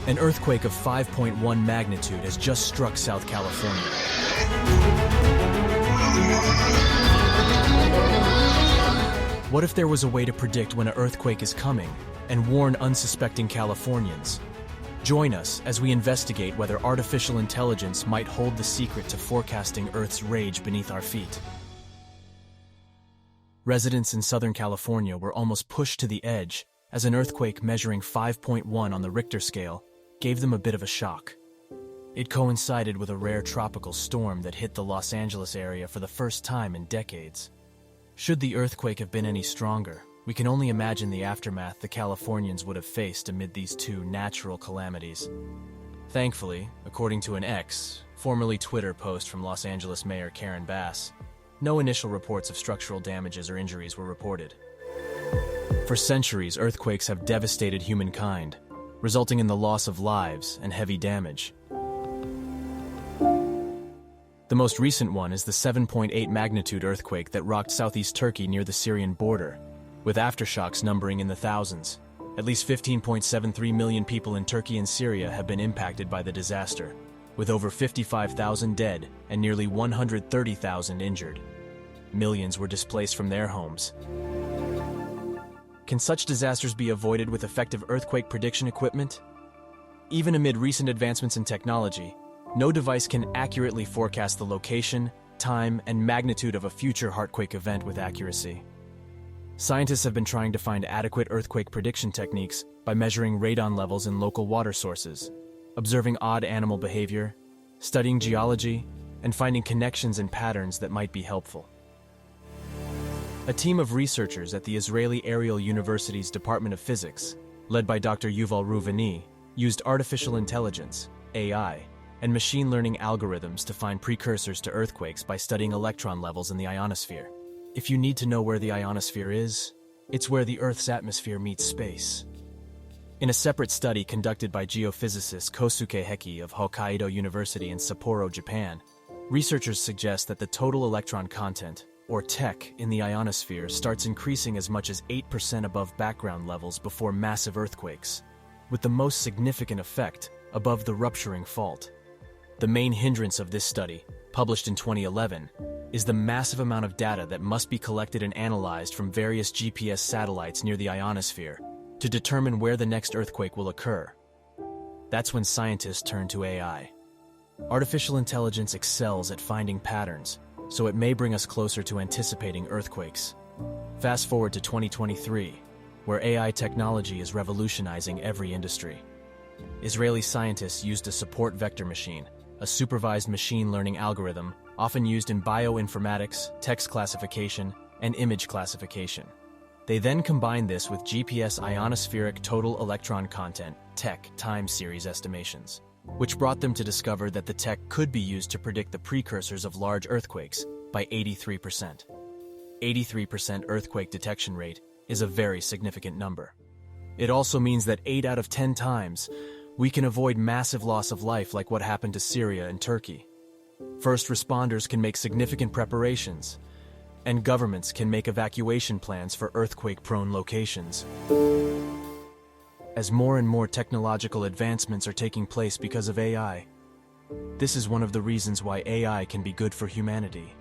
An earthquake of 5.1 magnitude has just struck South California. What if there was a way to predict when an earthquake is coming and warn unsuspecting Californians? Join us as we investigate whether artificial intelligence might hold the secret to forecasting Earth's rage beneath our feet. Residents in Southern California were almost pushed to the edge as an earthquake measuring 5.1 on the Richter scale gave them a bit of a shock. It coincided with a rare tropical storm that hit the Los Angeles area for the first time in decades. Should the earthquake have been any stronger, we can only imagine the aftermath the Californians would have faced amid these two natural calamities. Thankfully, according to an X, formerly Twitter post from Los Angeles Mayor Karen Bass, no initial reports of structural damages or injuries were reported. For centuries, earthquakes have devastated humankind, resulting in the loss of lives and heavy damage. The most recent one is the 7.8 magnitude earthquake that rocked southeast Turkey near the Syrian border, with aftershocks numbering in the thousands. At least 15.73 million people in Turkey and Syria have been impacted by the disaster, with over 55,000 dead and nearly 130,000 injured. Millions were displaced from their homes. Can such disasters be avoided with effective earthquake prediction equipment? Even amid recent advancements in technology, no device can accurately forecast the location, time, and magnitude of a future heartquake event with accuracy. Scientists have been trying to find adequate earthquake prediction techniques by measuring radon levels in local water sources, observing odd animal behavior, studying geology, and finding connections and patterns that might be helpful. A team of researchers at the Israeli Ariel University's Department of Physics, led by Dr. Yuval Ruvani, used artificial intelligence, AI, and machine learning algorithms to find precursors to earthquakes by studying electron levels in the ionosphere. If you need to know where the ionosphere is, it's where the Earth's atmosphere meets space. In a separate study conducted by geophysicist Kosuke Heki of Hokkaido University in Sapporo, Japan, researchers suggest that the total electron content, or TEC, in the ionosphere starts increasing as much as 8% above background levels before massive earthquakes, with the most significant effect above the rupturing fault. The main hindrance of this study, published in 2011, is the massive amount of data that must be collected and analyzed from various GPS satellites near the ionosphere to determine where the next earthquake will occur. That's when scientists turn to AI. Artificial intelligence excels at finding patterns, so it may bring us closer to anticipating earthquakes. Fast forward to 2023, where AI technology is revolutionizing every industry. Israeli scientists used a support vector machine, a supervised machine learning algorithm often used in bioinformatics, text classification, and image classification. They then combined this with GPS ionospheric total electron content, TEC, time series estimations, which brought them to discover that the TEC could be used to predict the precursors of large earthquakes by 83%. 83% earthquake detection rate is a very significant number. It also means that 8 out of 10 times, we can avoid massive loss of life like what happened to Syria and Turkey. First responders can make significant preparations, and governments can make evacuation plans for earthquake-prone locations. As more and more technological advancements are taking place because of AI, this is one of the reasons why AI can be good for humanity.